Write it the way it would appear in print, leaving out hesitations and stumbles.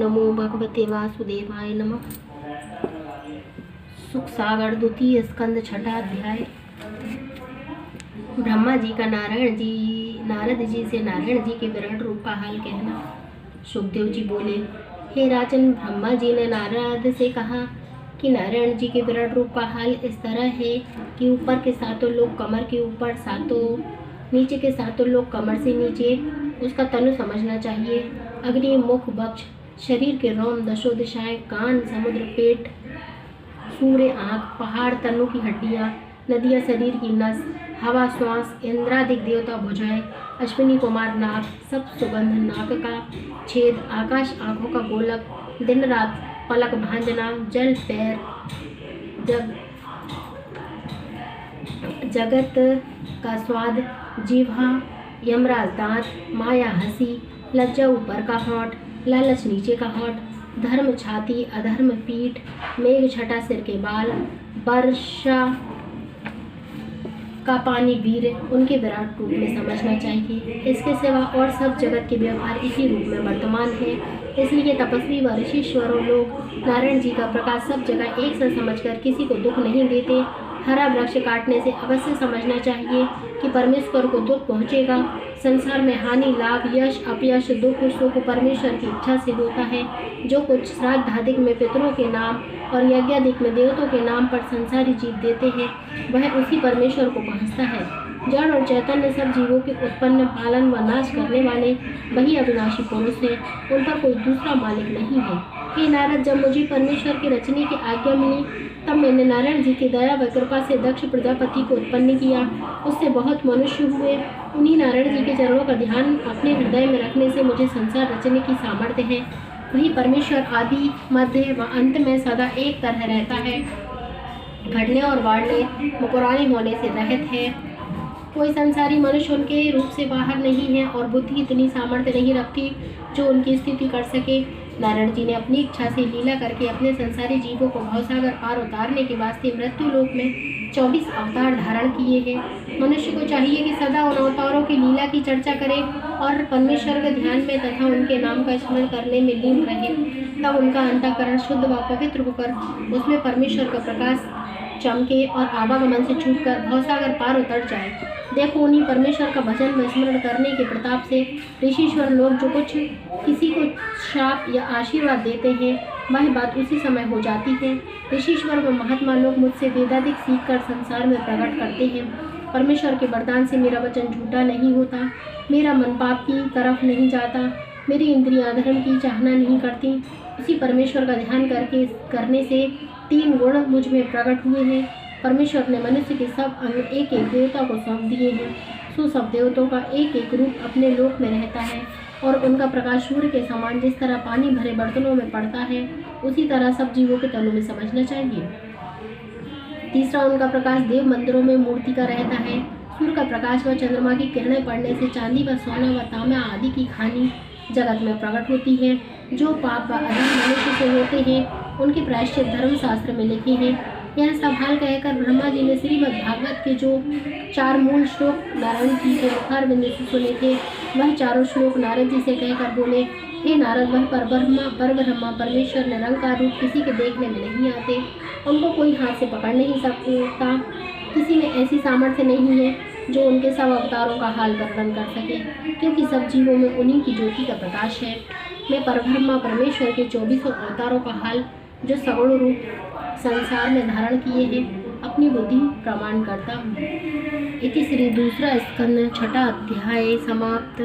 नमो भगवते वासुदेवाय नमः। सुख सागर द्वितीय स्कंद छठा अध्याय। ब्रह्मा जी का नारद जी से नारायण जी के विराट रूप का हाल कहना। सुखदेव जी बोले, हे राजन, ब्रह्मा जी ने नारद से कहा कि नारायण जी के विराट रूप का हाल इस तरह है कि ऊपर के सातों लोग कमर के ऊपर, नीचे के सातों लोग कमर से नीचे। उसका तनु समझना चाहिए। अग्नि, मुख, वक्ष, शरीर के रोम, दशो दिशाएं, कान, समुद्र, पेट, सूर्य, आँख, पहाड़, तनु की हड्डियाँ, नदियाँ, शरीर की नस, हवा, श्वास, इंद्रादिक देवता, भुजाएं, अश्विनी कुमार, नाक, सब सुगंध, नाक का छेद, आकाश, आँखों का गोलक, दिन रात, पलक भांजना, जल, पैर, जगत का स्वाद, जीवा, यमराज, दांत, माया, हंसी, लज्जा, ऊपर का होंठ, लालच, नीचे का होंठ, धर्म, छाती, अधर्म, पीठ, मेघ, छटा, सिर के बाल, वर्षा का पानी, वीर, उनके विराट रूप में समझना चाहिए। इसके सिवा और सब जगत के व्यवहार इसी रूप में वर्तमान है। इसलिए तपस्वी व ऋषीश्वरों लोग नारायण जी का प्रकाश सब जगह एक सा समझकर किसी को दुख नहीं देते। हरा वृक्ष काटने से अवश्य समझना चाहिए कि परमेश्वर को दुख पहुँचेगा। संसार में हानि, लाभ, यश, अपयश, दुख, सुख परमेश्वर की इच्छा से होता है। जो कुछ श्राद्धादिक में पितरों के नाम और यज्ञादिक में देवताओं के नाम पर संसारी जीव देते हैं, वह उसी परमेश्वर को पहुँचता है। जड़ और चैतन्य सब जीवों के उत्पन्न, पालन व नाश करने वाले वही अविनाशी पुरुष हैं। उन पर कोई दूसरा मालिक नहीं है। हे नारद, जब मुझे परमेश्वर के रचने की आज्ञा मिली तब मैंने नारायण जी की दया व कृपा से दक्ष प्रजापति को उत्पन्न किया। उससे बहुत मनुष्य हुए। उन्हीं नारायण जी के चरणों का ध्यान अपने हृदय में रखने से मुझे संसार रचने की सामर्थ्य है। वही परमेश्वर आदि, मध्य व अंत में सदा एक तरह रहता है, घटने और बढ़ने, मुकराने होने से रहित है। कोई संसारी मनुष्य उनके रूप से बाहर नहीं है और बुद्धि इतनी सामर्थ्य नहीं रखती जो उनकी स्थिति कर सके। नारायण जी ने अपनी इच्छा से लीला करके अपने संसारी जीवों को भवसागर पार उतारने के वास्ते मृत्यु लोक में 24 अवतार धारण किए हैं। मनुष्य को चाहिए कि सदा उन अवतारों की लीला की चर्चा करे और परमेश्वर के ध्यान में तथा उनके नाम का स्मरण करने में लीन रहे। तब उनका अंतःकरण शुद्ध व पवित्र होकर उसमें परमेश्वर का प्रकाश चमके और आवागमन से छूटकर भवसागर पार उतर जाए। देखो, उन्हीं परमेश्वर का भजन व स्मरण करने के प्रताप से ऋषीश्वर लोग जो कुछ किसी को शाप या आशीर्वाद देते हैं, वह बात उसी समय हो जाती है। ऋषीश्वर व महात्मा लोग मुझसे वेदाधिक सीख कर संसार में प्रकट करते हैं। परमेश्वर के वरदान से मेरा वचन झूठा नहीं होता, मेरा मन पाप की तरफ नहीं जाता, मेरी इंद्रियां अधर्म की चाहना नहीं करती। उसी परमेश्वर का ध्यान करने से 3 गुण मुझ में प्रकट हुए हैं। परमेश्वर ने मनुष्य के सब अंग एक एक देवता को सौंप दिए हैं। सो सब देवताओं का एक एक रूप अपने लोक में रहता है और उनका प्रकाश सूर्य के समान जिस तरह पानी भरे बर्तनों में पड़ता है, उसी तरह सब जीवों के तनु में समझना चाहिए। तीसरा, उनका प्रकाश देव मंदिरों में मूर्ति का रहता है। सूर्य का प्रकाश व चंद्रमा की किरणें पड़ने से चांदी व सोना व तांबा आदि की खानी जगत में प्रकट होती है। जो पाप व अधर्म मनुष्य से होते हैं, उनके प्रायश्चित धर्मशास्त्र में लिखे हैं। यह सब हाल कहकर ब्रह्मा जी ने श्रीमद् भागवत के जो 4 मूल श्लोक नारायण जी के मुखार बिंद से सुने थे, वह चारों श्लोक नारद जी से कहकर बोले, हे नारद, वह परब्रह्मा परमेश्वर निरंकार रूप किसी के देखने में नहीं आते। उनको कोई हाथ से पकड़ नहीं सकता। किसी में ऐसी सामर्थ्य नहीं है जो उनके सब अवतारों का हाल वर्णन कर सके, क्योंकि सब जीवों में उन्हीं की ज्योति का प्रकाश है। मैं परब्रह्मा परमेश्वर के 24 अवतारों का हाल जो सगुण रूप संसार में धारण किए हैं, अपनी बुद्धि प्रमाण करता हूँ। इति श्री दूसरा स्कंद छठा अध्याय समाप्त।